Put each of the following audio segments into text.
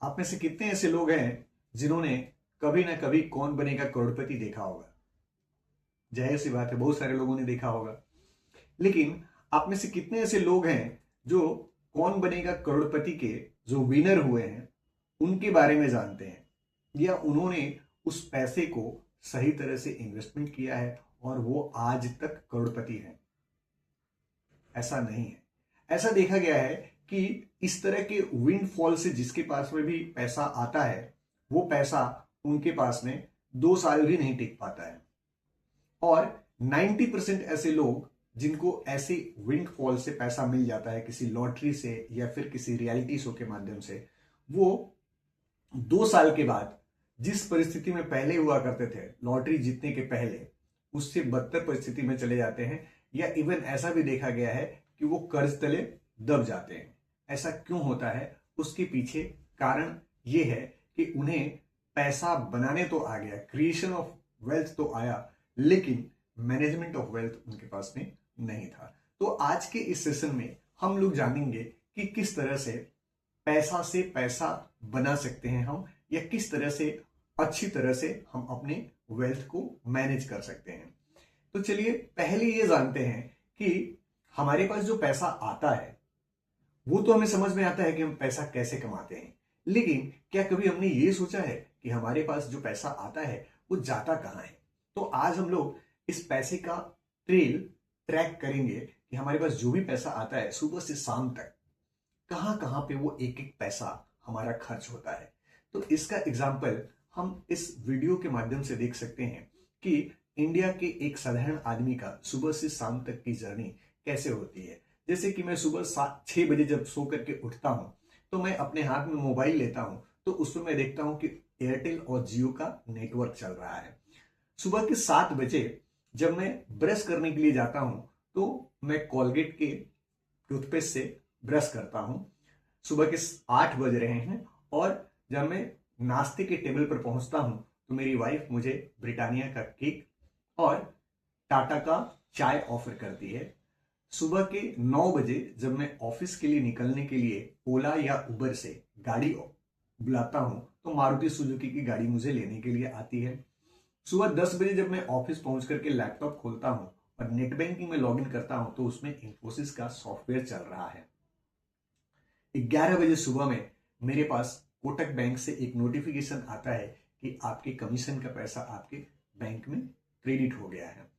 आप में से कितने ऐसे लोग हैं जिन्होंने कभी ना कभी कौन बनेगा करोड़पति देखा होगा? जाहिर सी बात है, बहुत सारे लोगों ने देखा होगा। लेकिन आप में से कितने ऐसे लोग हैं जो कौन बनेगा करोड़पति के जो विनर हुए हैं उनके बारे में जानते हैं, या उन्होंने उस पैसे को सही तरह से इन्वेस्टमेंट किया है और वो आज तक करोड़पति हैं? ऐसा नहीं है। ऐसा देखा गया है कि इस तरह के विंडफॉल से जिसके पास में भी पैसा आता है, वो पैसा उनके पास में 2 साल भी नहीं टिक पाता है। और 90% ऐसे लोग जिनको ऐसे विंडफॉल से पैसा मिल जाता है किसी लॉटरी से या फिर किसी रियलिटी शो के माध्यम से, वो 2 साल के बाद जिस परिस्थिति में पहले हुआ करते थे लॉटरी जीतने के पहले, उससे बदतर परिस्थिति में चले जाते हैं, या इवन ऐसा भी देखा गया है कि वो कर्ज तले दब जाते हैं। ऐसा क्यों होता है? उसके पीछे कारण ये है कि उन्हें पैसा बनाने तो आ गया, क्रिएशन ऑफ वेल्थ तो आया, लेकिन मैनेजमेंट ऑफ वेल्थ उनके पास में नहीं था। तो आज के इस सेशन में हम लोग जानेंगे कि किस तरह से पैसा बना सकते हैं हम, या किस तरह से अच्छी तरह से हम अपने वेल्थ को मैनेज कर सकते हैं। तो चलिए पहले ये जानते हैं कि हमारे पास जो पैसा आता है वो तो हमें समझ में आता है कि हम पैसा कैसे कमाते हैं, लेकिन क्या कभी हमने ये सोचा है कि हमारे पास जो पैसा आता है वो जाता कहाँ है? तो आज हम लोग इस पैसे का ट्रैक करेंगे कि हमारे पास जो भी पैसा आता है सुबह से शाम तक कहां कहां पे वो एक एक पैसा हमारा खर्च होता है। तो इसका एग्जाम्पल हम इस वीडियो के माध्यम से देख सकते हैं कि इंडिया के एक साधारण आदमी का सुबह से शाम तक की जर्नी कैसे होती है। जैसे कि मैं सुबह 6 बजे जब सो करके उठता हूं तो मैं अपने हाथ में मोबाइल लेता हूं, तो उसमें मैं देखता हूं कि एयरटेल और जियो का नेटवर्क चल रहा है। सुबह के 7 बजे जब मैं ब्रश करने के लिए जाता हूं तो मैं कोलगेट के टूथपेस्ट से ब्रश करता हूं। सुबह के 8 बज रहे हैं और जब मैं नाश्ते के टेबल पर पहुंचता हूं तो मेरी वाइफ मुझे ब्रिटानिया का केक और टाटा का चाय ऑफर करती है। सुबह के 9 बजे जब मैं ऑफिस के लिए निकलने के लिए ओला या उबर से गाड़ी बुलाता हूं तो मारुति सुजुकी की गाड़ी मुझे लेने के लिए आती है। सुबह 10 बजे जब मैं ऑफिस पहुंच करके लैपटॉप खोलता हूं और नेट बैंकिंग में लॉगिन करता हूं तो उसमें इंफोसिस का सॉफ्टवेयर चल रहा है। 11 बजे सुबह में मेरे पास कोटक बैंक से एक नोटिफिकेशन आता है कि आपके कमीशन का पैसा आपके बैंक में क्रेडिट हो गया है।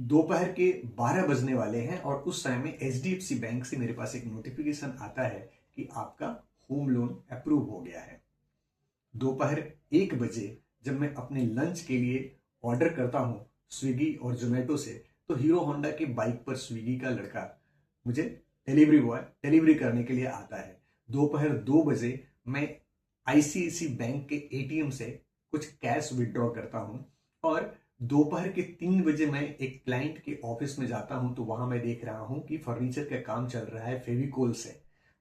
दोपहर के 12 बजने वाले हैं और उस समय में HDFC बैंक से मेरे पास एक नोटिफिकेशन आता है कि आपका होम लोन अप्रूव हो गया है। दोपहर 1 बजे जब मैं अपने लंच के लिए ऑर्डर करता हूं स्विगी और जोमेटो से, तो हीरो होंडा के बाइक पर स्विगी का लड़का मुझे डिलीवरी बॉय डिलीवरी करने के लिए आता है। दोपहर 2 बजे मैं ICICI बैंक के ATM से कुछ कैश विड्रॉ करता हूं और दोपहर के 3 बजे मैं एक क्लाइंट के ऑफिस में जाता हूं तो वहां मैं देख रहा हूं कि फर्नीचर का काम चल रहा है फेविकोल से,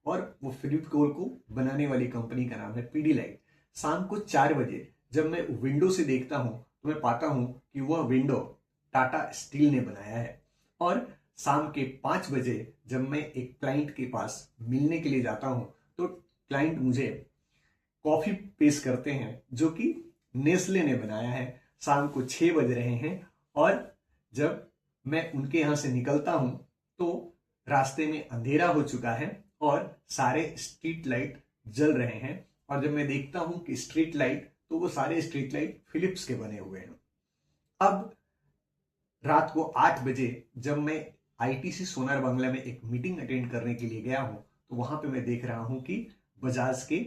और वो फेविकोल को बनाने वाली कंपनी का नाम है पीडीलाइट। शाम को 4 बजे जब मैं विंडो से देखता हूं तो मैं पाता हूं कि वह विंडो टाटा स्टील ने बनाया है। और शाम के 5 बजे जब मैं एक क्लाइंट के पास मिलने के लिए जाता हूं तो क्लाइंट मुझे कॉफी पेश करते हैं जो कि नेस्ले ने बनाया है। शाम को 6 बज रहे हैं और जब मैं उनके यहां से निकलता हूं तो रास्ते में अंधेरा हो चुका है और सारे स्ट्रीट लाइट जल रहे हैं। और जब मैं देखता हूं कि स्ट्रीट लाइट, तो वो सारे स्ट्रीट लाइट फिलिप्स के बने हुए हैं। अब रात को 8 बजे जब मैं ITC सोनार बांग्ला में एक मीटिंग अटेंड करने के लिए गया हूं तो वहां पे मैं देख रहा हूं कि बजाज के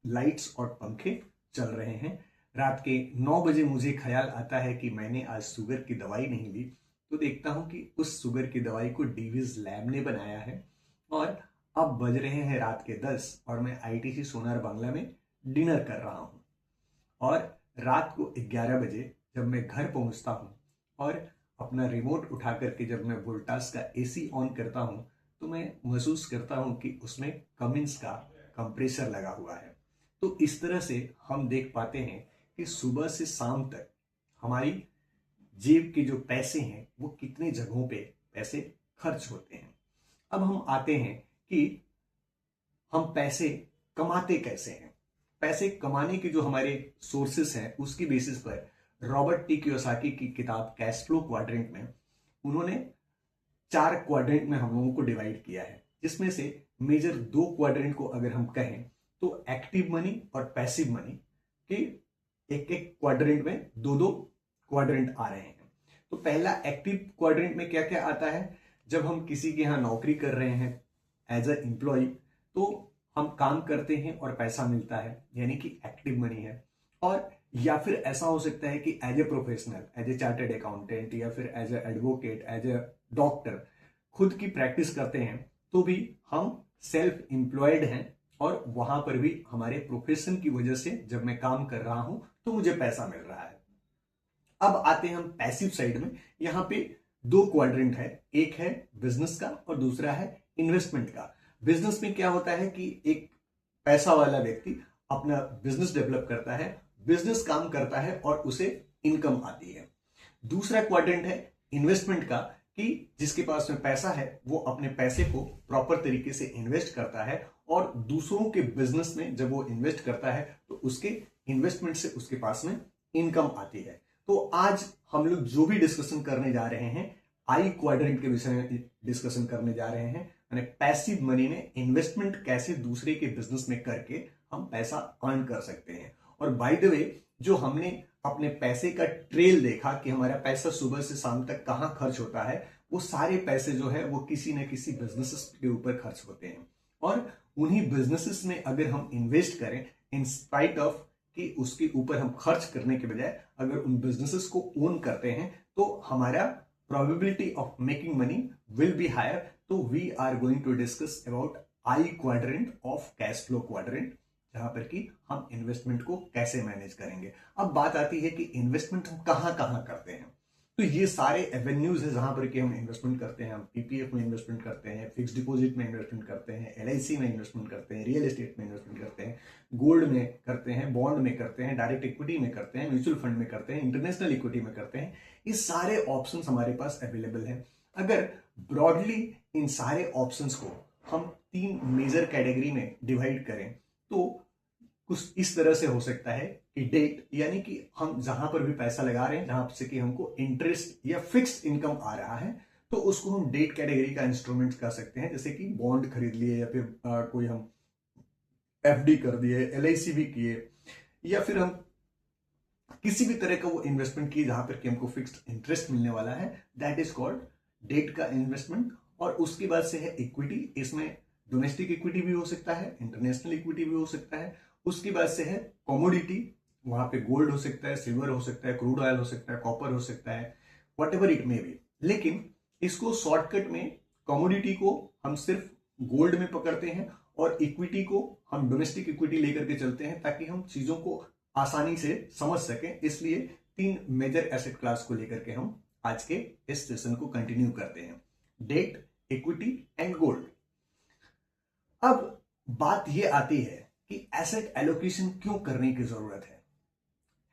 लाइट्स और पंखे चल रहे हैं। रात के 9 बजे मुझे ख्याल आता है कि मैंने आज शुगर की दवाई नहीं ली, तो देखता हूं कि उस शुगर की दवाई को डीवीज लैब ने बनाया है। और अब बज रहे हैं रात के 10 और मैं ITC सोनार बांग्ला में डिनर कर रहा हूं। और रात को 11 बजे जब मैं घर पहुंचता हूं और अपना रिमोट उठा करके जब मैं वोल्टास का AC ऑन करता हूं तो मैं महसूस करता हूं कि उसमें कमिंस का कंप्रेसर लगा हुआ है। तो इस तरह से हम देख पाते हैं कि सुबह से शाम तक हमारी जेब के जो पैसे हैं वो कितने जगहों पे पैसे खर्च होते हैं। अब हम आते हैं कि हम पैसे कमाते कैसे हैं। पैसे कमाने के जो हमारे सोर्सेस हैं उसकी बेसिस पर रॉबर्ट टी कियोसाकी की किताब कैश फ्लो क्वाड्रेंट में उन्होंने 4 क्वाड्रेंट में हम लोगों को डिवाइड किया है, जिसमें से मेजर 2 क्वाड्रेंट को अगर हम कहें तो एक्टिव मनी और पैसिव मनी के एक एक क्वाड्रेंट में 2-2 क्वाड्रेंट आ रहे हैं। तो पहला एक्टिव क्वाड्रेंट में क्या क्या आता है, जब हम किसी के यहाँ नौकरी कर रहे हैं एज अ एम्प्लॉय तो हम काम करते हैं और पैसा मिलता है, यानी कि एक्टिव मनी है। और या फिर ऐसा हो सकता है कि as a professional, as a chartered accountant या फिर as a advocate, as a doctor खुद की प्रैक्टिस करते हैं तो भी हम सेल्फ एम्प्लॉयड हैं और वहां पर भी हमारे प्रोफेशन की वजह से जब मैं काम कर रहा हूं तो मुझे पैसा मिल रहा है। अब आते हैं हम पैसिव साइड में। यहां पे 2 क्वाड्रेंट है, एक है बिजनेस का और दूसरा है इन्वेस्टमेंट का। बिजनेस में क्या होता है कि एक पैसा वाला व्यक्ति अपना बिजनेस डेवलप करता है, बिजनेस काम करता है और उसे इनकम आती है। दूसरा क्वाड्रेंट है इन्वेस्टमेंट का, कि जिसके पास में पैसा है वो अपने पैसे को प्रॉपर तरीके से इन्वेस्ट करता है और दूसरों के बिजनेस में जब वो इन्वेस्ट करता है तो उसके इन्वेस्टमेंट से उसके पास में इनकम आती है। तो आज हम लोग जो भी डिस्कशन करने जा रहे हैं आई क्वाड्रेंट के विषय में डिस्कशन करने जा रहे हैं, यानी पैसिव मनी में इन्वेस्टमेंट कैसे दूसरे के बिजनेस में करके हम पैसा अर्न कर सकते हैं। और बाय द वे जो हमने अपने पैसे का ट्रेल देखा कि हमारा पैसा सुबह से शाम तक कहां खर्च होता है, वो सारे पैसे जो है वो किसी न किसी बिजनेसेस के ऊपर खर्च होते हैं। और उन्हीं बिजनेसेस में अगर हम इन्वेस्ट करें इन स्पाइट ऑफ कि उसके ऊपर हम खर्च करने के बजाय अगर उन बिजनेसेस को ओन करते हैं तो हमारा probability of making money will be higher. तो we are going to discuss about I quadrant of cash flow quadrant, जहां पर कि हम इन्वेस्टमेंट को कैसे मैनेज करेंगे। अब बात आती है कि इन्वेस्टमेंट हम कहां कहां करते हैं। तो ये सारे एवेन्यूज है जहां पर कि हम इन्वेस्टमेंट करते हैं। हम पीपीएफ में इन्वेस्टमेंट करते हैं, फिक्स डिपॉजिट में इन्वेस्टमेंट करते हैं, एलआईसी में इन्वेस्टमेंट करते हैं, रियल एस्टेट में इन्वेस्टमेंट करते हैं, गोल्ड में करते हैं, बॉन्ड में करते हैं, डायरेक्ट इक्विटी में करते हैं, म्यूचुअल फंड में करते हैं, इंटरनेशनल इक्विटी में करते हैं। ये सारे ऑप्शन हमारे पास अवेलेबल हैं। अगर ब्रॉडली इन सारे ऑप्शन को हम 3 मेजर कैटेगरी में डिवाइड करें तो कुछ इस तरह से हो सकता है कि डेट, यानी कि हम जहां पर भी पैसा लगा रहे हैं जहां से कि हमको इंटरेस्ट या फिक्स्ड इनकम आ रहा है तो उसको हम डेट कैटेगरी का इंस्ट्रूमेंट कर सकते हैं, जैसे कि बॉन्ड खरीद लिए या फिर कोई हम एफडी कर दिए, एलआईसी भी किए, या फिर हम किसी भी तरह का वो इन्वेस्टमेंट किए जहां पर कि हमको फिक्स्ड इंटरेस्ट मिलने वाला है, दैट इज कॉल्ड डेट का इन्वेस्टमेंट। और उसके बाद से है इक्विटी, इसमें डोमेस्टिक इक्विटी भी हो सकता है, इंटरनेशनल इक्विटी भी हो सकता है। उसके बाद से है कमोडिटी, वहां पे गोल्ड हो सकता है, सिल्वर हो सकता है, क्रूड ऑयल हो सकता है, कॉपर हो सकता है, व्हाटएवर इट मे बी। लेकिन इसको शॉर्टकट में कमोडिटी को हम सिर्फ गोल्ड में पकड़ते हैं और इक्विटी को हम डोमेस्टिक इक्विटी लेकर के चलते हैं ताकि हम चीजों को आसानी से समझ सकें। इसलिए 3 मेजर एसेट क्लास को लेकर के हम आज के इस सेशन को कंटिन्यू करते हैं, डेट, इक्विटी एंड गोल्ड। अब बात यह आती है कि एसेट एलोकेशन क्यों करने की जरूरत है।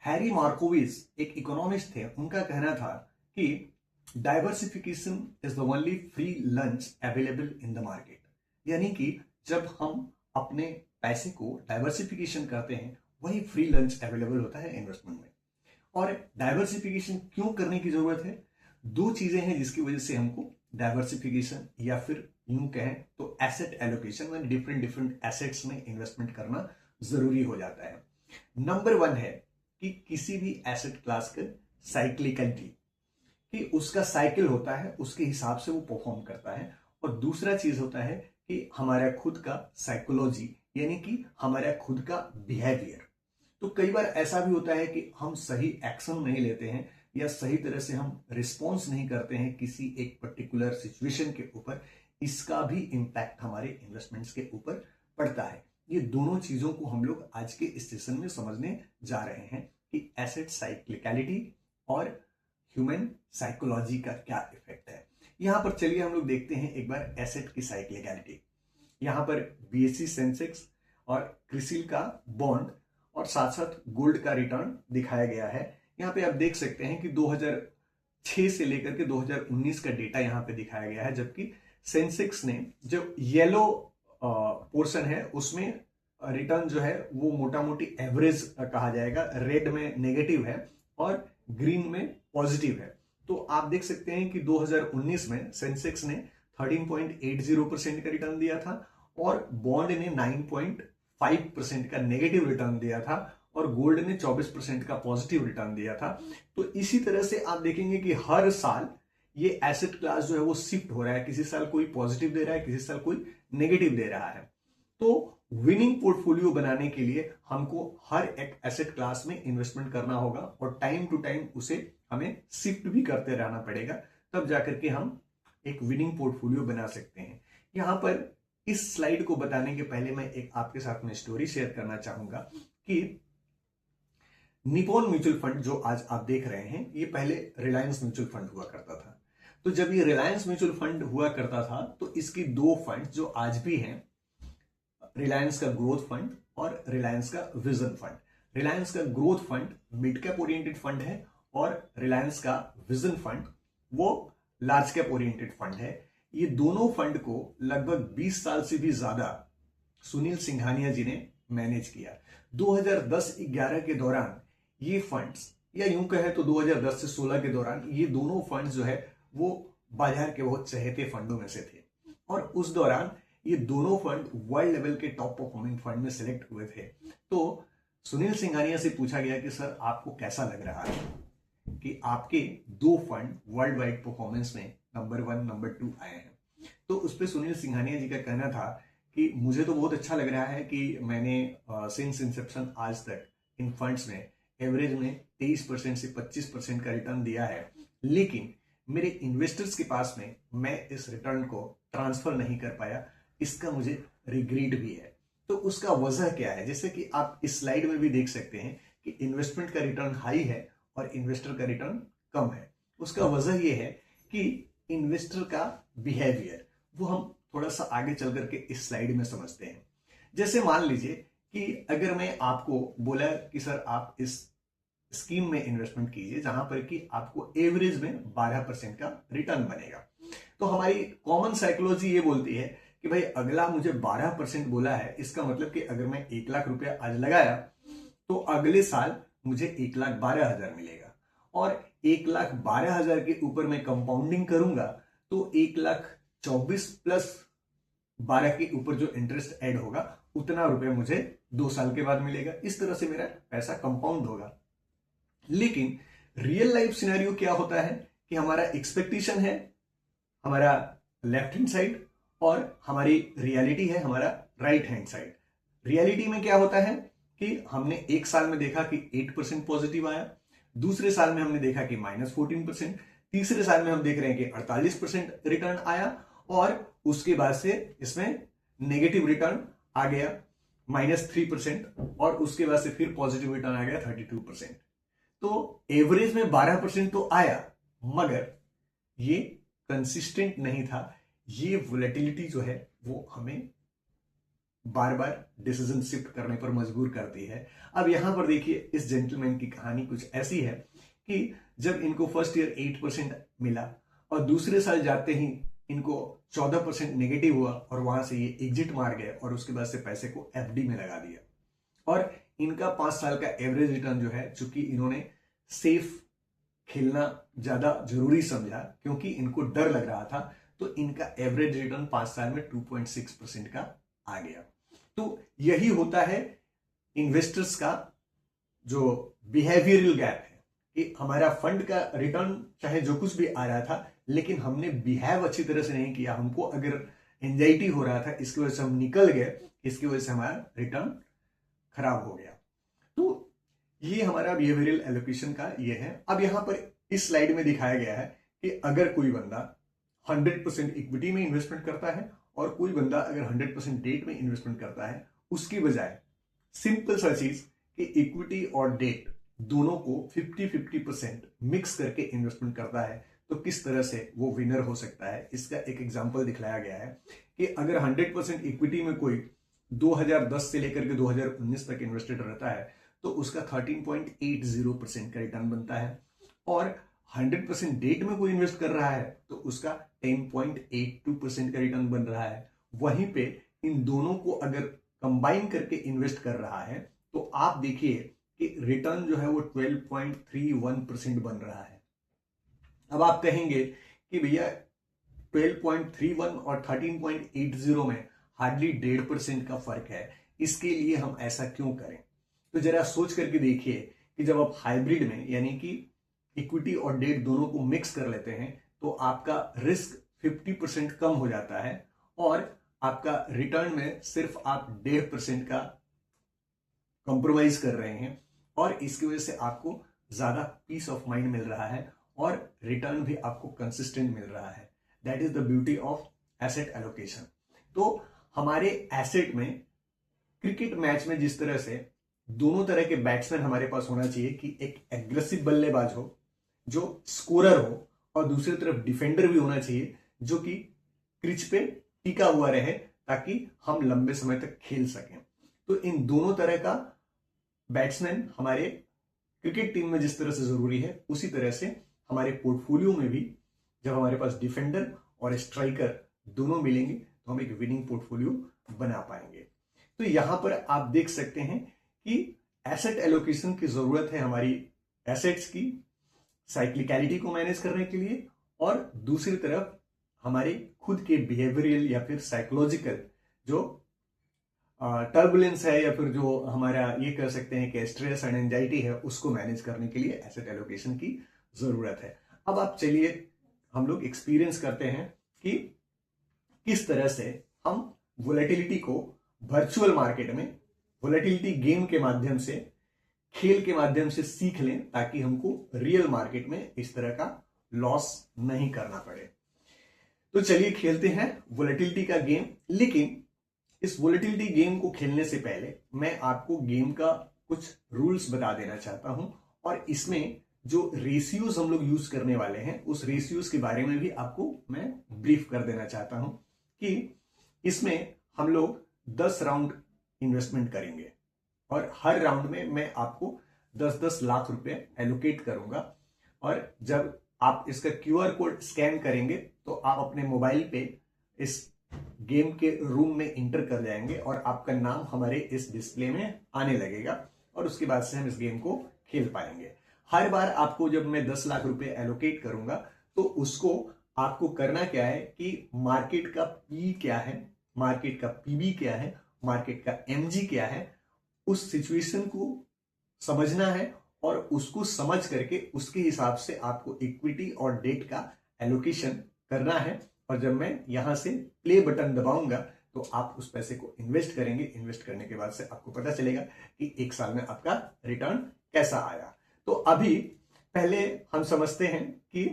हैरी मार्कोविज एक इकोनॉमिस्ट थे, उनका कहना था कि diversification is the only free lunch available in the market, यानी कि जब हम अपने पैसे को डाइवर्सिफिकेशन करते हैं वही फ्री लंच अवेलेबल होता है इन्वेस्टमेंट में। और डाइवर्सिफिकेशन क्यों करने की जरूरत है? 2 चीजें हैं जिसकी वजह से हमको डाइवर्सिफिकेशन या फिर यूं कहें तो एसेट एलोकेशन में डिफरेंट एसेट्स में इन्वेस्टमेंट करना जरूरी हो जाता है। नंबर 1 है कि किसी भी एसेट क्लास का साइक्लिकलिटी, कि उसका साइकिल होता है उसके हिसाब से वो परफॉर्म करता है। और दूसरा चीज होता है कि हमारा खुद का साइकोलॉजी, यानी कि हमारा खुद का बिहेवियर। तो कई बार ऐसा भी होता है कि हम सही एक्शन नहीं लेते हैं या सही तरह से हम रिस्पॉन्स नहीं करते हैं किसी एक पर्टिकुलर सिचुएशन के ऊपर, इसका भी इंपैक्ट हमारे इन्वेस्टमेंट्स के ऊपर पड़ता है। ये दोनों चीजों को हम लोग आज के इस सेशन में समझने जा रहे हैं कि एसेट साइक्लिकलिटी और ह्यूमन साइकोलॉजी का क्या इफेक्ट है। यहां पर चलिए हम लोग देखते हैं एक बार एसेट की साइक्लिकलिटी। यहां पर बीएससी सेंसेक्स और क्रिसिल का बॉन्ड और साथ साथ गोल्ड का रिटर्न दिखाया गया है। यहां पे आप देख सकते हैं कि 2006 से लेकर के 2019 का डेटा यहां पे दिखाया गया है, जबकि सेंसेक्स ने जो येलो पोर्शन है उसमें रिटर्न जो है वो मोटा मोटी एवरेज कहा जाएगा। रेड में नेगेटिव है और ग्रीन में पॉजिटिव है। तो आप देख सकते हैं कि 2019 में सेंसेक्स ने 13.80% का रिटर्न दिया था और बॉन्ड ने 9.5% का नेगेटिव रिटर्न दिया था और गोल्ड ने 24% का पॉजिटिव रिटर्न दिया था। तो इसी तरह से आप देखेंगे कि हर साल ये एसेट क्लास जो है वो शिफ्ट हो रहा है, किसी साल कोई पॉजिटिव दे रहा है, किसी साल कोई नेगेटिव दे रहा है। तो विनिंग पोर्टफोलियो बनाने के लिए हमको हर एक एसेट क्लास में इन्वेस्टमेंट करना होगा और टाइम टू टाइम उसे हमें शिफ्ट भी करते रहना पड़ेगा, तब जाकर के हम एक विनिंग पोर्टफोलियो बना सकते हैं। यहां पर इस स्लाइड को बताने के पहले मैं एक आपके साथ में स्टोरी शेयर करना चाहूंगा कि निप्पॉन म्यूचुअल फंड जो आज आप देख रहे हैं, ये पहले रिलायंस म्यूचुअल फंड हुआ करता था। तो जब ये रिलायंस म्यूचुअल फंड हुआ करता था तो इसकी दो फंड जो आज भी हैं, रिलायंस का ग्रोथ फंड और रिलायंस का विजन फंड। रिलायंस का growth fund mid cap oriented fund है और रिलायंस का विजन फंड वो लार्ज कैप ओरिएंटेड फंड है। ये दोनों फंड को लगभग 20 साल से भी ज्यादा सुनील सिंघानिया जी ने मैनेज किया। 2010-11 के दौरान ये फंड्स, या यूं कहे तो 2010 से 16 के दौरान ये दोनों फंड्स जो है वो बाजार के बहुत चहेते फंडों में से थे और उस दौरान ये दोनों फंड वर्ल्ड लेवल के टॉप परफॉर्मिंग फंड में सिलेक्ट हुए थे। तो सुनील सिंघानिया से पूछा गया कि सर आपको कैसा लग रहा है कि आपके दो फंड वर्ल्ड वाइड परफॉर्मेंस में नंबर 1 नंबर 2 आए हैं। तो उस पर सुनील सिंघानिया जी का कहना था कि मुझे तो बहुत अच्छा लग रहा है कि मैंने सिंस इंसेप्शन आज तक इन फंड्स में एवरेज में 23% से 25% का रिटर्न दिया है, लेकिन मेरे इन्वेस्टर्स के पास में मैं इस रिटर्न को ट्रांसफर नहीं कर पाया, इसका मुझे रिग्रेट भी है। तो उसका वजह क्या है? जैसे कि आप इस स्लाइड में भी देख सकते हैं कि इन्वेस्टमेंट का रिटर्न हाई है और इन्वेस्टर का रिटर्न कम है। उसका वजह यह है कि इन्वेस्टर का बिहेवियर वो हम थोड़ा सा आगे चल करके इस स्लाइड में समझते हैं। जैसे मान लीजिए कि अगर मैं आपको बोला कि सर आप इस स्कीम में इन्वेस्टमेंट कीजिए जहां पर कि आपको एवरेज में 12% का रिटर्न बनेगा, तो हमारी कॉमन साइकोलॉजी ये बोलती है कि भाई अगला मुझे 12% बोला है, इसका मतलब कि अगर मैं 1 लाख रुपया आज लगाया तो अगले साल मुझे 1,12,000 मिलेगा और 1,12,000 के ऊपर मैं कंपाउंडिंग करूंगा तो 1,24,000 प्लस 12 के ऊपर जो इंटरेस्ट ऐड होगा उतना रुपया मुझे 2 साल के बाद मिलेगा। इस तरह से मेरा पैसा कंपाउंड होगा। लेकिन रियल लाइफ सिनेरियो क्या होता है कि हमारा एक्सपेक्टेशन है हमारा लेफ्ट हैंड साइड और हमारी रियलिटी है हमारा राइट हैंड साइड। रियलिटी में क्या होता है कि हमने एक साल में देखा कि 8% पॉजिटिव आया, दूसरे साल में हमने देखा कि -14%, तीसरे साल में हम देख रहे हैं कि 48% रिटर्न आया और उसके बाद से इसमें नेगेटिव रिटर्न आ गया -3% और उसके बाद से फिर पॉजिटिव रिटर्न आ गया 32%। तो एवरेज में 12% तो आया मगर ये कंसिस्टेंट नहीं था। ये वोलेटिलिटी जो है वो हमें बार बार डिसीजन शिफ्ट करने पर मजबूर करती है। अब यहां पर देखिए इस जेंटलमैन की कहानी कुछ ऐसी है कि जब इनको फर्स्ट ईयर 8% मिला और दूसरे साल जाते ही इनको 14% नेगेटिव हुआ और वहां से ये एग्जिट मार गए और उसके बाद से पैसे को एफडी में लगा दिया और इनका 5 साल का एवरेज रिटर्न जो है, चूंकि इन्होंने सेफ खेलना ज्यादा जरूरी समझा क्योंकि इनको डर लग रहा था, तो इनका एवरेज रिटर्न 5 साल में 2.6% का आ गया। तो यही होता है इन्वेस्टर्स का जो बिहेवियरल गैप है कि हमारा फंड का रिटर्न चाहे जो कुछ भी आ रहा था लेकिन हमने बिहेव अच्छी तरह से नहीं किया। हमको अगर एंजाइटी हो रहा था इसकी वजह से हम निकल गए, इसकी वजह से हमारा रिटर्न खराब हो गया। तो ये हमारा बिहेवियरल एलोकेशन का ये है। अब यहां पर इस स्लाइड में दिखाया गया है कि अगर कोई बंदा 100% इक्विटी में इन्वेस्टमेंट करता है और कोई बंदा अगर 100% डेट में इन्वेस्टमेंट करता है, उसकी बजाय सिंपल सा चीज कि इक्विटी और डेट दोनों को 50-50% मिक्स करके इन्वेस्टमेंट करता है, तो किस तरह से वो विनर हो सकता है इसका एक एग्जांपल दिखलाया गया है कि अगर 100% इक्विटी में कोई 2010 से लेकर के 2019 तक इन्वेस्टेड रहता है तो उसका 13.80% का रिटर्न बनता है और 100% डेट में कोई इन्वेस्ट कर रहा है तो उसका 10.82% का रिटर्न बन रहा है। वहीं पे इन दोनों को अगर कंबाइन करके इन्वेस्ट कर रहा है तो आप देखिए कि रिटर्न जो है वो 12.31% बन रहा है। अब आप कहेंगे कि भैया 12.31 और 13.80 में हार्डली 1.5% का फर्क है, इसके लिए हम ऐसा क्यों करें? तो जरा सोच करके देखिए कि जब आप हाइब्रिड में यानी कि इक्विटी और डेट दोनों को मिक्स कर लेते हैं तो आपका रिस्क 50% कम हो जाता है और आपका रिटर्न में सिर्फ आप 1.5% का कॉम्प्रोमाइज कर रहे हैं और इसकी वजह से आपको ज्यादा पीस ऑफ माइंड मिल रहा है और रिटर्न भी आपको कंसिस्टेंट मिल रहा है। That is the beauty of asset allocation. तो हमारे एसेट में क्रिकेट मैच में जिस तरह से दोनों तरह के बैट्समैन हमारे पास होना चाहिए कि एक एग्रेसिव बल्लेबाज हो जो स्कोरर हो और दूसरी तरफ डिफेंडर भी होना चाहिए जो कि क्रिच पे टिका हुआ रहे ताकि हम लंबे समय तक खेल सकें। तो इन दोनों तरह का बैट्समैन हमारे क्रिकेट टीम में जिस तरह से जरूरी है उसी तरह से हमारे पोर्टफोलियो में भी जब हमारे पास डिफेंडर और स्ट्राइकर दोनों मिलेंगे तो हम एक विनिंग पोर्टफोलियो बना पाएंगे। तो यहां पर आप देख सकते हैं कि एसेट एलोकेशन की जरूरत है हमारी एसेट्स की साइक्लिकलिटी को मैनेज करने के लिए और दूसरी तरफ हमारे खुद के बिहेवियरल या फिर साइकोलॉजिकल जो टर्बुलेंस है या फिर जो हमारा ये कह सकते हैं कि स्ट्रेस एंड एंजाइटी है उसको मैनेज करने के लिए एसेट एलोकेशन की जरूरत है। अब आप चलिए हम लोग एक्सपीरियंस करते हैं कि किस तरह से हम वोलेटिलिटी को वर्चुअल मार्केट में वोलेटिलिटी गेम के माध्यम से खेल के माध्यम से सीख लें ताकि हमको रियल मार्केट में इस तरह का लॉस नहीं करना पड़े। तो चलिए खेलते हैं वोलेटिलिटी का गेम। लेकिन इस वोलेटिलिटी गेम को खेलने से पहले मैं आपको गेम का कुछ रूल्स बता देना चाहता हूं और इसमें जो रेशियोज हम लोग यूज करने वाले हैं उस रेशियोज के बारे में भी आपको मैं ब्रीफ कर देना चाहता हूं कि इसमें हम लोग 10 राउंड इन्वेस्टमेंट करेंगे और हर राउंड में मैं आपको 10-10 लाख रुपए एलोकेट करूंगा और जब आप इसका QR कोड स्कैन करेंगे तो आप अपने मोबाइल पे इस गेम के रूम में इंटर कर जाएंगे और आपका नाम हमारे इस डिस्प्ले में आने लगेगा और उसके बाद से हम इस गेम को खेल पाएंगे। हर बार आपको जब मैं 10 लाख रुपए एलोकेट करूंगा तो उसको आपको करना क्या है कि मार्केट का पी क्या है, मार्केट का पीबी क्या है, मार्केट का एमजी क्या है, उस सिचुएशन को समझना है और उसको समझ करके उसके हिसाब से आपको इक्विटी और डेट का एलोकेशन करना है और जब मैं यहां से प्ले बटन दबाऊंगा तो आप उस पैसे को इन्वेस्ट करेंगे। इन्वेस्ट करने के बाद से आपको पता चलेगा कि एक साल में आपका रिटर्न कैसा आया। तो अभी पहले हम समझते हैं कि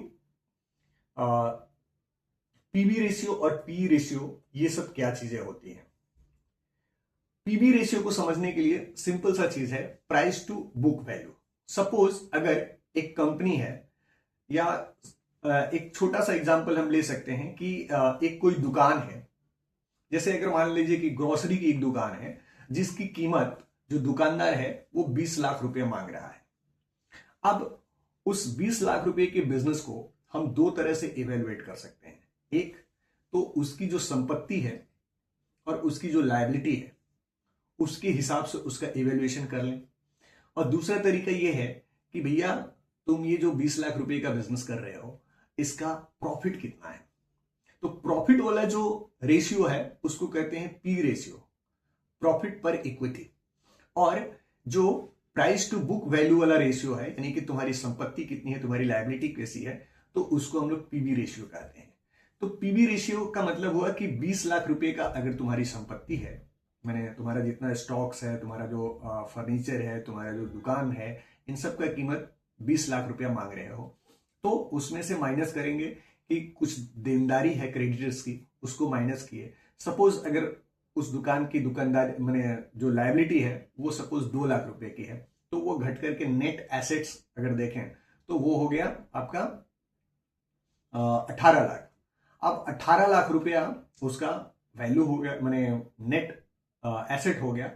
पीबी रेशियो और पी रेशियो ये सब क्या चीजें होती हैं। पीबी रेशियो को समझने के लिए सिंपल सा चीज है price to book value. Suppose अगर एक कंपनी है या एक छोटा सा एग्जांपल हम ले सकते हैं कि एक कोई दुकान है, जैसे अगर मान लीजिए कि ग्रोसरी की एक दुकान है जिसकी कीमत जो दुकानदार है वो 20 लाख रुपए मांग रहा है। अब उस 20 लाख रुपए के बिजनेस को हम दो तरह से इवेलुएट कर सकते हैं। एक तो उसकी जो संपत्ति है और उसकी जो लायबिलिटी है उसके हिसाब से उसका इवेल्युएशन कर लें और दूसरा तरीका यह है कि भैया तुम ये जो 20 लाख रुपए का बिजनेस कर रहे हो इसका प्रॉफिट कितना है। तो प्रॉफिट वाला जो रेशियो है उसको कहते हैं पी रेशियो, प्रॉफिट पर इक्विटी, और जो प्राइस टू बुक वैल्यू वाला रेशियो है यानी कि तुम्हारी संपत्ति कितनी है, तुम्हारी लायबिलिटी कैसी है, तो उसको हम लोग पीबी रेशियो कहते हैं। तो पीबी रेशियो का मतलब हुआ कि 20 लाख रुपए का अगर तुम्हारी संपत्ति है, मैंने तुम्हारा जितना स्टॉक्स है, तुम्हारा जो फर्नीचर है, तुम्हारा जो दुकान है, इन सब का कीमत 20 लाख रुपया मांग रहे हो, तो उसमें से माइनस करेंगे कि कुछ देनदारी है क्रेडिटर्स की, उसको माइनस किए। सपोज अगर उस दुकान की दुकानदार मैंने जो लायबिलिटी है वो सपोज 2 लाख रुपए की है तो वो घट करके नेट एसेट्स अगर देखें तो वो हो गया आपका 18 लाख। अब 18 लाख रुपया उसका वैल्यू हो गया, मैंने नेट एसेट हो गया।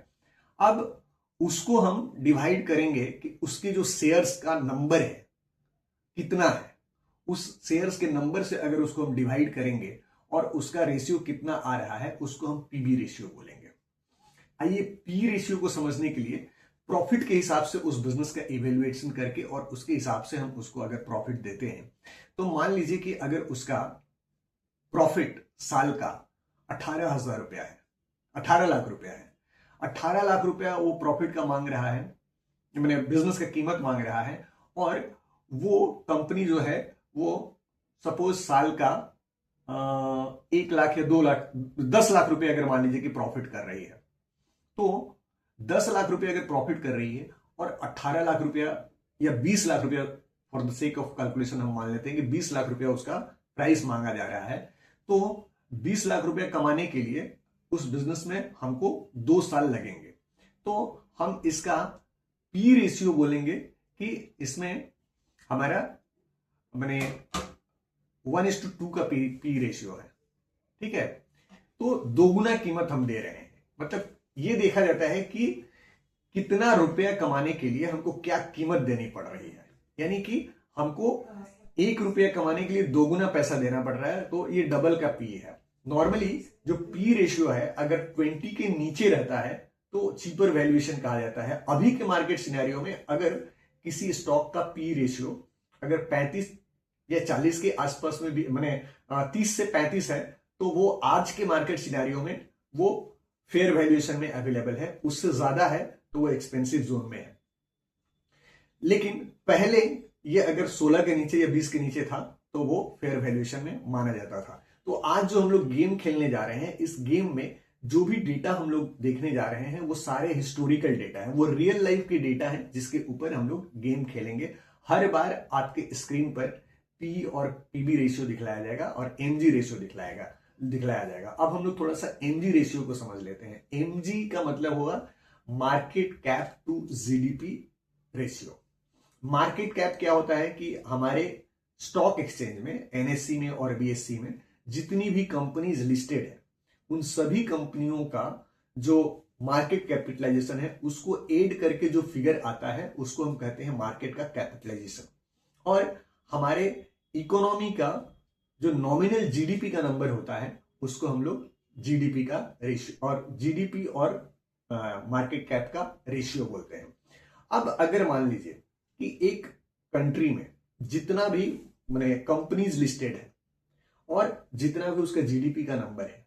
अब उसको हम डिवाइड करेंगे कि उसके जो शेयर्स का नंबर है कितना है, उस शेयर्स के नंबर से अगर उसको हम डिवाइड करेंगे और उसका रेशियो कितना आ रहा है उसको हम पीबी रेशियो बोलेंगे। आइए पी रेशियो को समझने के लिए प्रॉफिट के हिसाब से उस बिजनेस का इवेल्युएशन करके और उसके हिसाब से हम उसको अगर प्रॉफिट देते हैं, तो मान लीजिए कि अगर उसका प्रॉफिट साल का 18,000 रुपया है, 18 लाख रुपया है, 18 लाख रुपया वो प्रॉफिट का मांग रहा है, मैंने बिजनेस का कीमत मांग रहा है, और वो कंपनी जो है वो सपोज साल का 1 लाख या 2 लाख 10 लाख रुपए अगर मान लीजिए कि प्रॉफिट कर रही है, तो 10 लाख रुपए अगर प्रॉफिट कर रही है और 18 लाख रुपया या 20 लाख रुपया, for the sake of calculation हम मान लेते हैं कि 20 लाख रुपया उसका प्राइस मांगा जा रहा है, तो 20 लाख रुपया कमाने के लिए उस बिजनेस में हमको 2 साल लगेंगे। तो हम इसका पी रेशियो बोलेंगे कि इसमें हमारा मैंने 1:2 का पी रेशियो है, ठीक है। तो दोगुना कीमत हम दे रहे हैं, मतलब ये देखा जाता है कि कितना रुपया कमाने के लिए हमको क्या कीमत देनी पड़ रही है, यानी कि हमको 1 रुपया कमाने के लिए दोगुना पैसा देना पड़ रहा है, तो ये डबल का पी है। नॉर्मली जो पी रेशियो है अगर 20 के नीचे रहता है तो चीपर वैल्यूएशन कहा जाता है। अभी के मार्केट सिनेरियो में अगर किसी स्टॉक का पी रेशियो अगर 35 या 40 के आसपास में भी, मैंने 30 से 35 है, तो वो आज के मार्केट सिनेरियो में वो फेयर वैल्यूएशन में अवेलेबल है। उससे ज्यादा है तो वो एक्सपेंसिव जोन में है। लेकिन पहले ये अगर 16 के नीचे या 20 के नीचे था तो वो फेयर वैल्यूएशन में माना जाता था। तो आज जो हम लोग गेम खेलने जा रहे हैं, इस गेम में जो भी डेटा हम लोग देखने जा रहे हैं वो सारे हिस्टोरिकल डेटा है, वो रियल लाइफ के डेटा है जिसके ऊपर हम लोग गेम खेलेंगे। हर बार आपके स्क्रीन पर पी और पीबी रेशियो दिखलाया जाएगा और एमजी रेशियो दिखलाया जाएगा। अब हम लोग थोड़ा सा एमजी रेशियो को समझ लेते हैं। एमजी का मतलब होगा market cap to GDP ratio. Market cap क्या होता है कि हमारे स्टॉक एक्सचेंज में, एनएससी में और बीएससी में जितनी भी कंपनीज लिस्टेड है, उन सभी कंपनियों का जो मार्केट कैपिटलाइजेशन है उसको ऐड करके जो फिगर आता है उसको हम कहते हैं मार्केट का कैपिटलाइजेशन। और हमारे इकोनॉमी का जो नॉमिनल जीडीपी का नंबर होता है उसको हम लोग जीडीपी का रेशियो और जीडीपी और मार्केट कैप का रेशियो बोलते हैं। अब अगर मान लीजिए कि एक कंट्री में जितना भी मैंने कंपनीज लिस्टेड है और जितना भी उसका जीडीपी का नंबर है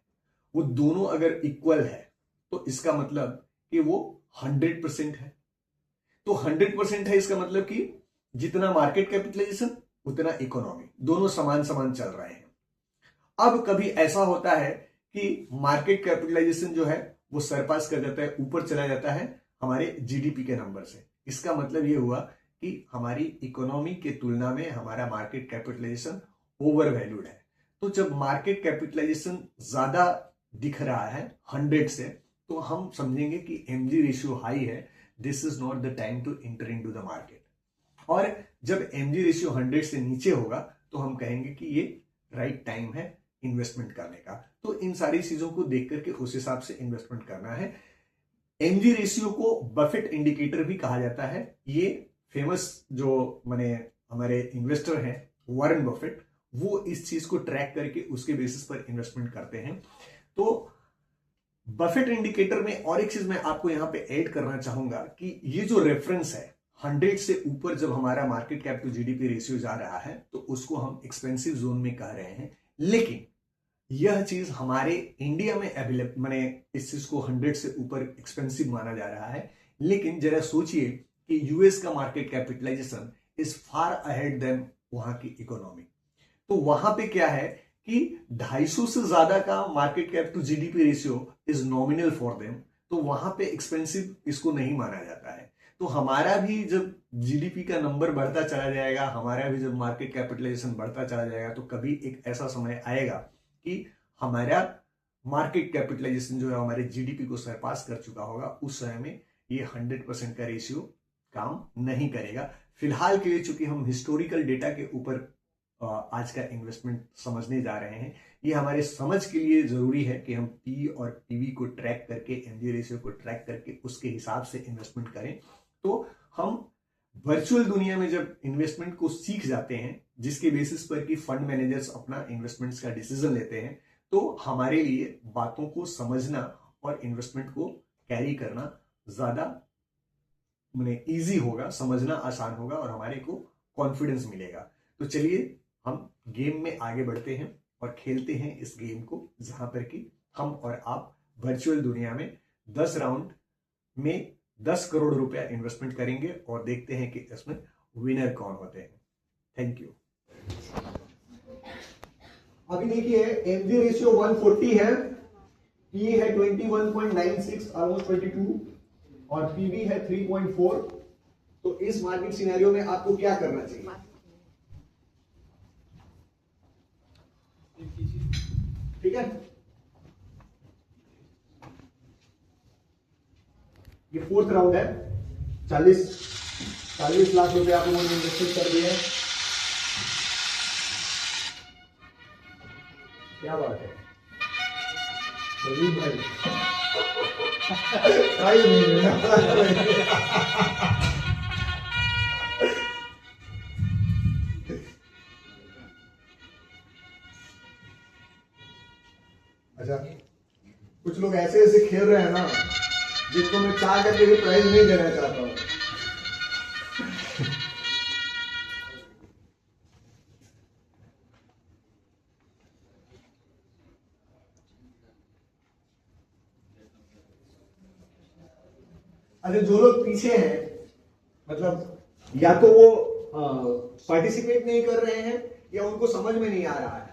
वो दोनों अगर इक्वल है तो इसका मतलब कि वो 100% है। तो 100% है, इसका मतलब कि जितना मार्केट कैपिटलाइजेशन उतना इकोनॉमी, दोनों समान समान चल रहे हैं। अब कभी ऐसा होता है कि मार्केट कैपिटलाइजेशन जो है वो सरपास कर जाता है, ऊपर चला जाता है हमारे जीडीपी के नंबर से। इसका मतलब ये हुआ कि हमारी इकोनॉमी के तुलना में हमारा मार्केट कैपिटलाइजेशन ओवर वैल्यूड है। तो जब मार्केट कैपिटलाइजेशन ज्यादा दिख रहा है 100 से, तो हम समझेंगे कि एमजी रेशियो हाई है, this is not the time to enter into the market. और जब एमजी रेशियो 100 से नीचे होगा तो हम कहेंगे कि ये राइट टाइम है इन्वेस्टमेंट करने का। तो इन सारी चीजों को देख करके उस हिसाब से इन्वेस्टमेंट करना है। एमजी रेशियो को बफेट इंडिकेटर भी कहा जाता है। ये फेमस जो मैंने हमारे इन्वेस्टर हैं वॉरेन बफेट, वो इस चीज को ट्रैक करके उसके बेसिस पर इन्वेस्टमेंट करते हैं। तो बफेट इंडिकेटर में और एक चीज मैं आपको यहां पे ऐड करना चाहूंगा कि ये जो रेफरेंस है 100 से ऊपर जब हमारा market cap to GDP ratio जा रहा है तो उसको हम एक्सपेंसिव जोन में कह रहे हैं। लेकिन यह चीज हमारे इंडिया में अवेलेबल, मैंने इस चीज को 100 से ऊपर एक्सपेंसिव माना जा रहा है। लेकिन जरा सोचिए कि यूएस का market capitalization is far ahead than वहां की इकोनॉमी। तो वहां पे क्या है कि 250 से ज्यादा का market cap to GDP ratio is nominal for them. तो वहां पे एक्सपेंसिव इसको नहीं माना जाता है। तो हमारा भी जब जीडीपी का नंबर बढ़ता चला जाएगा, हमारा भी जब मार्केट कैपिटलाइजेशन बढ़ता चला जाएगा, तो कभी एक ऐसा समय आएगा कि हमारा मार्केट कैपिटलाइजेशन जो है हमारे जीडीपी को सरपास कर चुका होगा। उस समय में ये 100% का रेशियो काम नहीं करेगा। फिलहाल के लिए चूंकि हम हिस्टोरिकल डेटा के ऊपर आज का इन्वेस्टमेंट समझने जा रहे हैं, ये हमारे समझ के लिए जरूरी है कि हम पी और पीवी को ट्रैक करके, एमजी रेशियो को ट्रैक करके उसके हिसाब से इन्वेस्टमेंट करें। तो हम वर्चुअल दुनिया में जब इन्वेस्टमेंट को सीख जाते हैं, जिसके बेसिस पर कि फंड मैनेजर्स अपना इन्वेस्टमेंट्स का डिसीजन लेते हैं, तो हमारे लिए बातों को समझना और इन्वेस्टमेंट को कैरी करना ज्यादा मैंने ईजी होगा, समझना आसान होगा और हमारे को कॉन्फिडेंस मिलेगा। तो चलिए हम गेम में आगे बढ़ते हैं और खेलते हैं इस गेम को, जहां पर कि हम और आप वर्चुअल दुनिया में 10 राउंड में 10 करोड़ रुपया इन्वेस्टमेंट करेंगे और देखते हैं कि इसमें विनर कौन होते हैं। Thank you. अभी देखिए एमजी रेशियो 140 है, पी है 21.96 ऑलमोस्ट 22 और पीवी है 3.4। तो इस मार्केट सिनेरियो में आपको क्या करना चाहिए? ठीक है, ये 4th राउंड है। 40 लाख रुपए आप लोगों ने इन्वेस्टमेंट कर दिए हैं। क्या बात है भाई, अच्छा कुछ लोग ऐसे ऐसे खेल रहे हैं ना जिनको मैं चाह करके भी प्राइज नहीं देना चाहता हूं। अच्छा जो लोग पीछे हैं, मतलब या तो वो पार्टिसिपेट नहीं कर रहे हैं या उनको समझ में नहीं आ रहा है।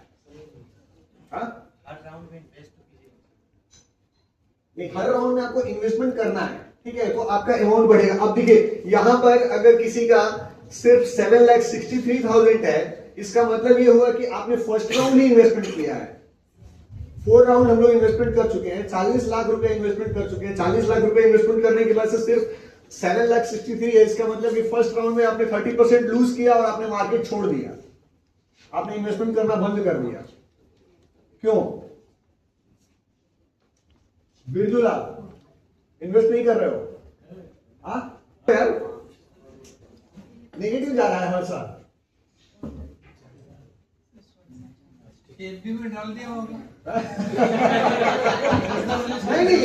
नहीं, हर राउंड में आपको इन्वेस्टमेंट करना है, ठीक है, तो आपका अमाउंट बढ़ेगा। अब देखिए यहां पर अगर किसी का सिर्फ 7,63,000 है, इसका मतलब ये हुआ कि आपने फर्स्ट राउंड ही इन्वेस्टमेंट किया है। 4 राउंड हम लोग इन्वेस्टमेंट कर चुके हैं, 40 लाख रुपए इन्वेस्टमेंट कर चुके हैं। 40 लाख रुपए इन्वेस्टमेंट करने के बाद से सिर्फ 7,63,000 है, इसका मतलब कि फर्स्ट राउंड में आपने 30% लूज किया और आपने मार्केट छोड़ दिया, आपने इन्वेस्टमेंट करना बंद कर दिया। क्यों बिरजुल, आप इन्वेस्ट नहीं कर रहे हो? यार नेगेटिव जा रहा है हर साल। में डाल दिया होगा। नहीं,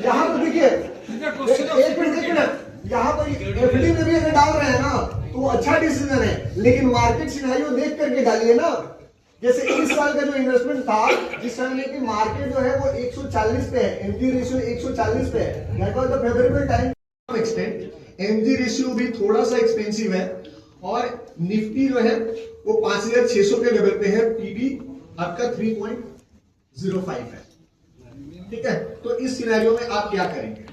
यहाँ पर देखिए एक मिनट, यहाँ पर एफडी में भी अगर डाल रहे हैं ना तो अच्छा डिसीजन है, लेकिन मार्केट सिनेरियो देख करके डालिए ना। जैसे इस साल का जो इन्वेस्टमेंट था, जिस समय की मार्केट जो है वो 140 पे है, एमजी रेशियो 140 पे है, that was the favourable time extent. MG ratio भी थोड़ा सा एक्सपेंसिव है और निफ्टी जो है वो 5,600 के लेवल पे है, पीबी आपका 3.05 है, ठीक है। तो इस सिनेरियो में आप क्या करेंगे?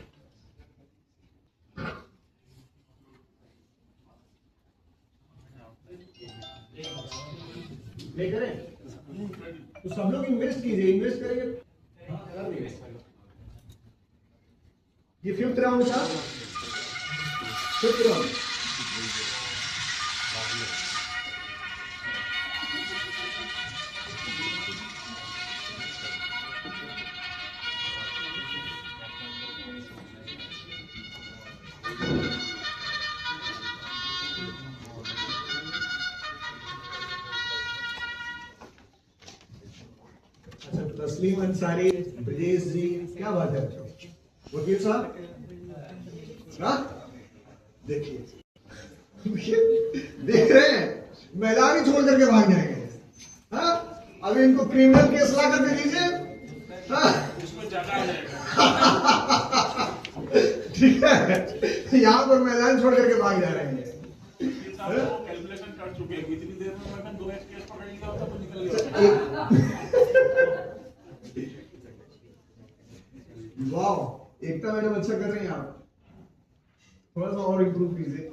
नहीं करें तो सब लोग इन्वेस्ट कीजिए, इन्वेस्ट करेंगे। ये 5th राउंड था, 5th राउंड। तस्लीम अंसारी, ब्रजेश जी, क्या बात है वकील साहब? देखिए देख रहे हैं, मैदान ही छोड़ करके भाग जाएंगे। अभी इनको क्रिमिनल केस ला करके दीजिए, ठीक है, यहाँ पर मैदान छोड़ करके भाग जा रहे हैं। कैलकुलेशन कर चुके हैं, इतनी देर में मैं 2x केस पकड़ लिया होता तो निकल गया। वाह, एकता मैडम अच्छा कर रही हैं आप, थोड़ा सा और इम्प्रूव कीजिए।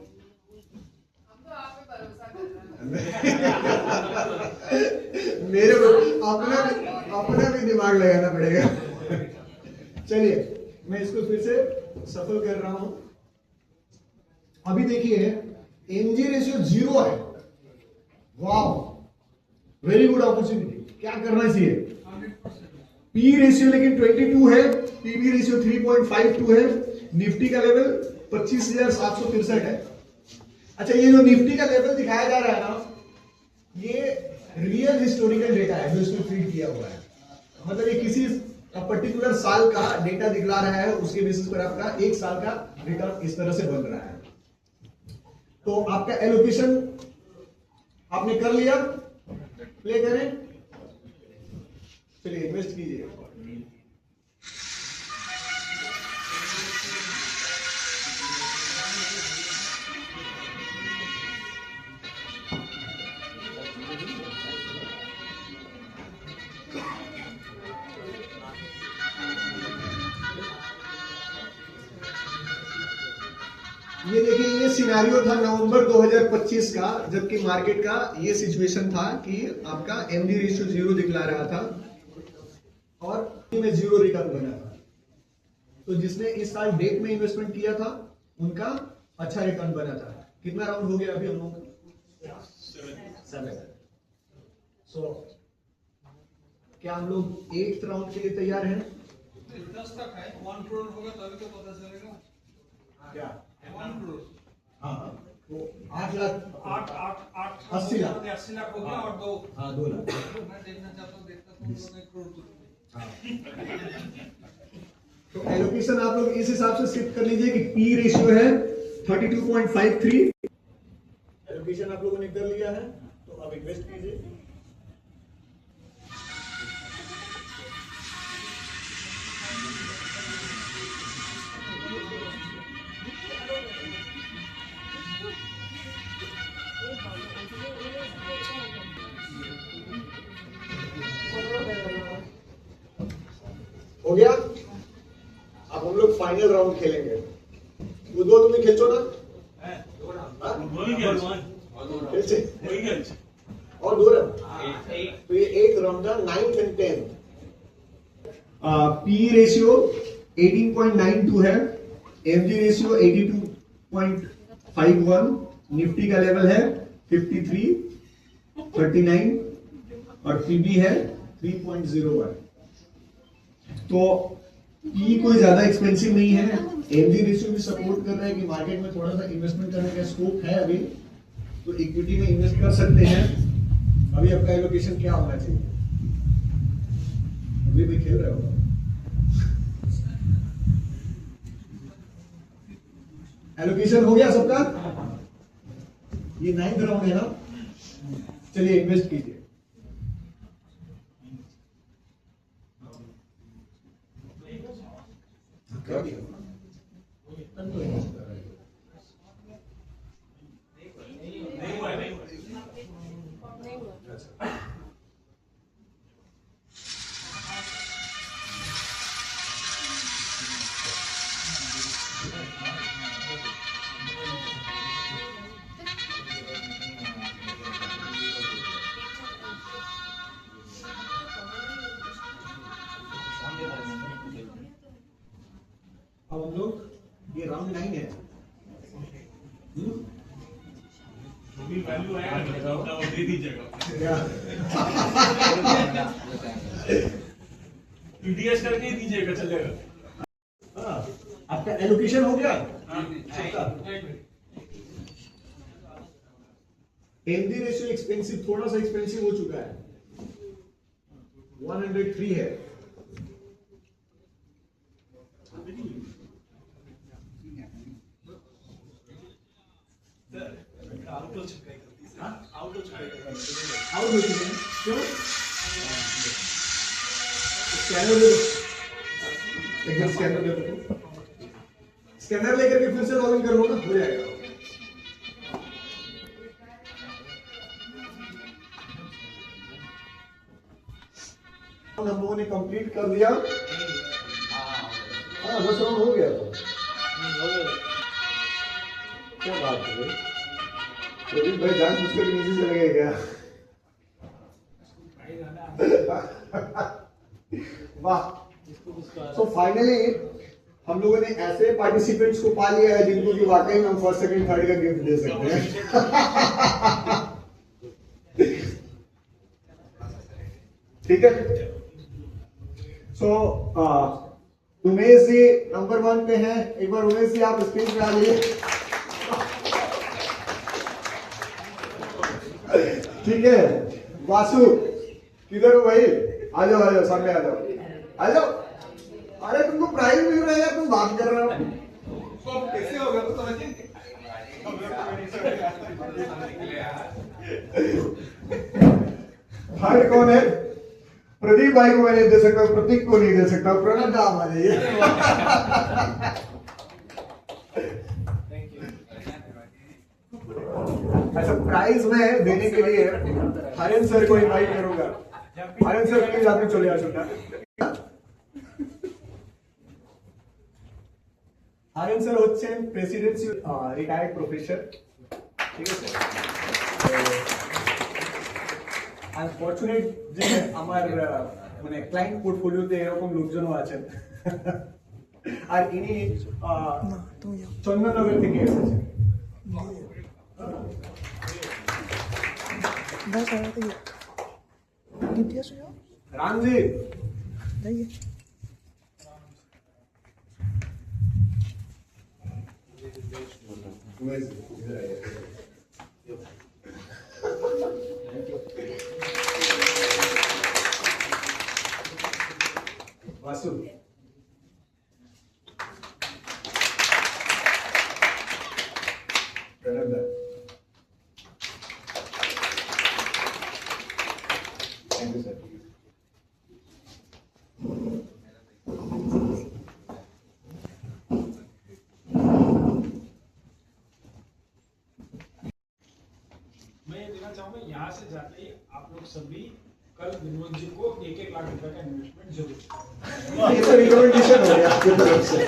हम तो आप पे भरोसा कर रहे हैं। मेरे को अपना भी दिमाग लगाना पड़ेगा। चलिए मैं इसको फिर से सफल कर रहा हूं। अभी देखिए एमजी रेशियो 0 है, वाह वेरी गुड अपॉर्चुनिटी। क्या करना चाहिए? पी रेशियो लेकिन 22 है, पीबी रेशियो 3.52 है, निफ्टी का लेवल 25,763 है। अच्छा ये जो निफ्टी का लेवल दिखाया जा रहा है ना, ये रियल हिस्टोरिकल डेटा है जो इसमें फीड किया हुआ है, मतलब ये किसी का पर्टिकुलर साल का डेटा दिखला रहा है, उसके बेसिस पर आपका एक साल का रिटर्न इस तरह से बन रहा है। तो आपका एलोकेशन आपने कर लिया, प्ले करें, चलिए इन्वेस्ट कीजिए। ये देखिए, ये सिनेरियो था नवंबर 2025 का, जबकि मार्केट का ये सिचुएशन था कि आपका एमडी रेशियो 0 दिखला रहा था और में 0 रिटर्न बना था। तो जिसने इस साल डेट में इन्वेस्टमेंट किया था उनका अच्छा रिटर्न बना था। कितना राउंड हो गया अभी हम लोगों का? 7। सो क्या हम लोग 8th राउंड के लिए तैयार हैं? 10 तक है, 1 करोड़ होगा तभी तो पता चलेगा क्या 1 करोड़। हाँ, तो 8 लाख 80 लाख 80 लाख हो गया और 2 हाँ 2 लाख। मैं देखना चाहता हूँ, देखता हूँ 1 करोड़ तो। तो एलोकेशन आप लोग इस हिसाब से शिफ्ट कर लीजिए कि पी रेशियो है 32.53। एलोकेशन आप लोगों ने कर लिया है, तो अब इन्वेस्ट कीजिए। हो गया? अब हम लोग फाइनल राउंड खेलेंगे। वो 2 तुम्हें खेचो ना, खेलचे और 2 रन। तो ये 8th राउंड था, 9th and 10th। P ratio 18.92 है, एमजी रेशियो 82.51, निफ्टी का लेवल है 53, 39 और पीबी है 3.01। तो पी कोई ज्यादा एक्सपेंसिव नहीं है। एमजी रेशियो भी सपोर्ट कर रहा है कि मार्केट में थोड़ा सा इन्वेस्टमेंट करने का स्कोप है अभी, तो इक्विटी में इन्वेस्ट कर सकते हैं। अभी आपका एलोकेशन क्या होना चाहिए? अभी भी खेल रहे हो? एलोकेशन हो गया सबका? ये 9th राउंड है ना? चलिए इन्वेस्ट कीजिए। क्या किया? अब हम लोग, ये राउंड 9 है। भी वैल्यू है वो दे दीजिएगा। टीडीएस करके ही दीजिएगा, चलेगा। हाँ, आपका एलोकेशन हो गया सबका? एमडी रेशियो एक्सपेंसिव, थोड़ा सा एक्सपेंसिव हो चुका है, 103 है। आउट हो चुके हैं। क्यों? स्कैनर ले लो, एक बार स्कैनर ले लो। स्कैनर लेकर के फिर से लॉगिन कर लो ना, हो जाएगा। हम लोगों ने कंप्लीट कर दिया। हाँ, बस राउंड हो गया। तो क्या बात है भाई, जान बुझ कर नीचे चले गए क्या? वाह। तो फाइनली हम लोगों ने ऐसे पार्टिसिपेंट्स को पा लिया है जिनको कि वाकई में हम 1st, 2nd, 3rd का गिफ्ट दे सकते हैं। ठीक है। सो उमेश जी नंबर 1 पे हैं। एक बार उमेश जी आप स्टेज पे आ जाइए। ठीक है। वासु किधर हो भाई? आ जाओ सामने आ जाओ। अरे तुमको प्राइस मिल रहा है यार, तुम बात कर रहे हो। तो कैसे होगा तो समझिए। थर्ड कौन है? प्रदीप भाई को मैं नहीं दे सकता, प्रतीक को नहीं दे सकता, प्रणब दा आ जाइए। ऐसा प्राइज में देने के लिए हरेन सर को इनवाइट करूंगा। हरेन सर प्लीज आपने चले आ चुका। हरेन सर হচ্ছেন প্রেসিডেন্সি রিটায়ার্ড প্রফেসর, ঠিক আছে। আনফরচুনেট যে আমার মানে ক্লায়েন্ট পোর্টফোলিওতে এরকম লোকজনও আছেন, আর ইনি চন্দননগর থেকে এসেছেন। बस आ रहा था गिट्टिया से जाओ रामजी जाइए वासु प्रणब दा, थैंक यू सर। मैं ये देना चाहूंगा, यहाँ से जाते ही आप लोग सभी कल विनोद जी को 1-1 लाख रुपए का इन्वेस्टमेंट जरूर। ये तो रिकमेंडेशन हो गया आपकी तरफ से,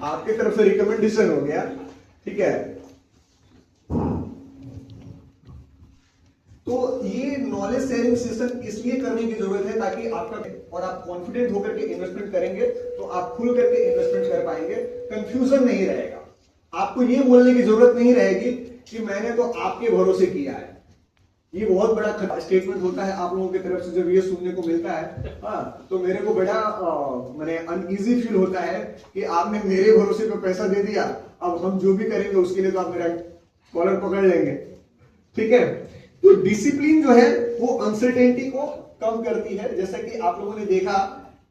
आपकी तरफ से रिकमेंडेशन हो गया, ठीक है। तो ये नॉलेज शेयरिंग सेशन इसलिए करने की जरूरत है ताकि आपका और आप कॉन्फिडेंट होकर के इन्वेस्टमेंट करेंगे तो आप खुल करके इन्वेस्टमेंट कर पाएंगे, कंफ्यूजन नहीं रहेगा। आपको ये बोलने की जरूरत नहीं रहेगी कि मैंने तो आपके भरोसे किया है। ये बहुत बड़ा स्टेटमेंट होता है आप लोगों की तरफ से जब ये सुनने को मिलता है, हाँ, तो मेरे को बड़ा मैंने अनईजी फील होता है कि आपने मेरे भरोसे पे पैसा दे दिया, अब हम जो भी करेंगे उसके लिए तो आप मेरा कॉलर पकड़ लेंगे, ठीक है। तो डिसिप्लिन जो है वो अनसर्टेनिटी को कम करती है। जैसा कि आप लोगों ने देखा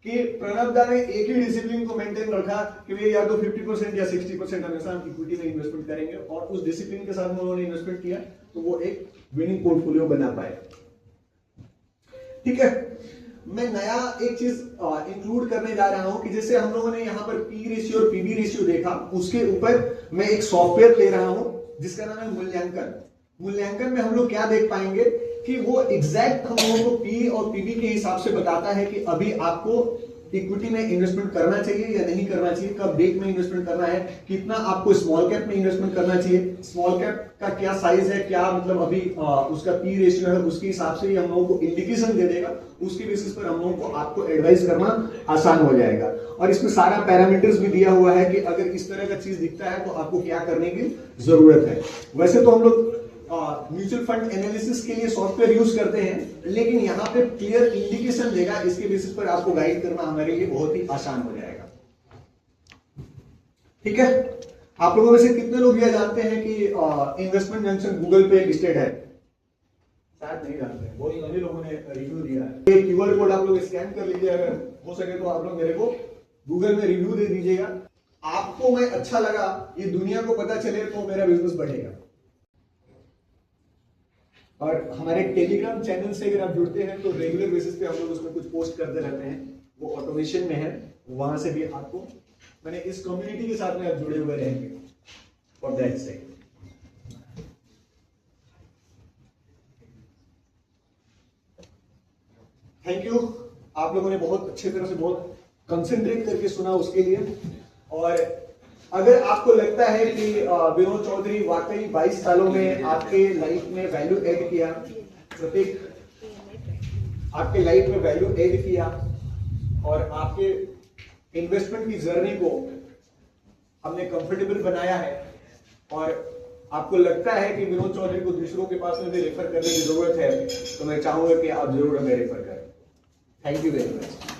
कि प्रणब दा ने एक ही डिसिप्लिन को मेंटेन रखा कि वे या तो 50% या 60% हमेशा हम इक्विटी में इन्वेस्टमेंट करेंगे, और उस डिसिप्लिन के साथ उन्होंने इन्वेस्टमेंट किया तो वो एक विनिंग पोर्टफोलियो बना पाए, ठीक है। मैं नया एक चीज इंक्लूड करने जा रहा हूं कि जैसे हम लोगों ने यहाँ पर पी रेशियो और पीबी रेशियो देखा, उसके ऊपर मैं एक सॉफ्टवेयर ले रहा हूं जिसका नाम है मूल्यांकन। मूल्यांकन में हम लोग क्या देख पाएंगे कि वो एग्जैक्ट हम लोगों को पी और पीबी के हिसाब से बताता है कि अभी आपको इक्विटी में इन्वेस्टमेंट करना चाहिए या नहीं करना चाहिए, कब डेट में इन्वेस्टमेंट करना है, कितना आपको स्मॉल कैप में इन्वेस्टमेंट करना चाहिए, स्मॉल कैप का क्या साइज है, क्या मतलब अभी उसका पी रेशियो है, उसके हिसाब से हम लोगों को इंडिकेशन दे देगा। उसके बेसिस पर हम लोगों को आपको एडवाइस करना आसान हो जाएगा। और इसमें सारा पैरामीटर्स भी दिया हुआ है कि अगर इस तरह का चीज दिखता है तो आपको क्या करने की जरूरत है। वैसे तो हम लोग म्यूचुअल फंड एनालिसिस के लिए सॉफ्टवेयर यूज करते हैं, लेकिन यहाँ पे क्लियर इंडिकेशन देगा, इसके बेसिस पर आपको गाइड करना हमारे लिए बहुत ही आसान हो जाएगा, ठीक है। आप लोगों में से कितने लोग यह जानते हैं कि इन्वेस्टमेंट जंक्शन गूगल पे लिस्टेड है? शायद नहीं जानते हैं, बहुत कम लोगों ने रिव्यू दिया है। ये क्यूआर कोड आप लोग स्कैन कर लीजिए, अगर हो सके तो आप लोग मेरे को गूगल में रिव्यू दे दीजिएगा। आपको मैं अच्छा लगा, ये दुनिया को पता चले तो मेरा बिजनेस बढ़ेगा। और हमारे टेलीग्राम चैनल से अगर आप जुड़ते हैं तो रेगुलर बेसिस पे हम लोग उसमें कुछ पोस्ट करते रहते हैं, वो ऑटोमेशन में है, वहां से भी आपको मैंने इस कम्युनिटी के साथ में आप जुड़े हुए रहेंगे for that sake. Thank you, आप लोगों ने बहुत अच्छी तरह से बहुत कंसंट्रेट करके सुना उसके लिए। और अगर आपको लगता है कि विनोद चौधरी वाकई 22 सालों में आपके लाइफ में वैल्यू ऐड किया, प्रत्येक आपके लाइफ में वैल्यू ऐड किया और आपके इन्वेस्टमेंट की जर्नी को हमने कंफर्टेबल बनाया है, और आपको लगता है कि विनोद चौधरी को दूसरों के पास में भी रेफर करने की जरूरत है, तो मैं चाहूंगा कि आप जरूर हमें रेफर करें। Thank you very much.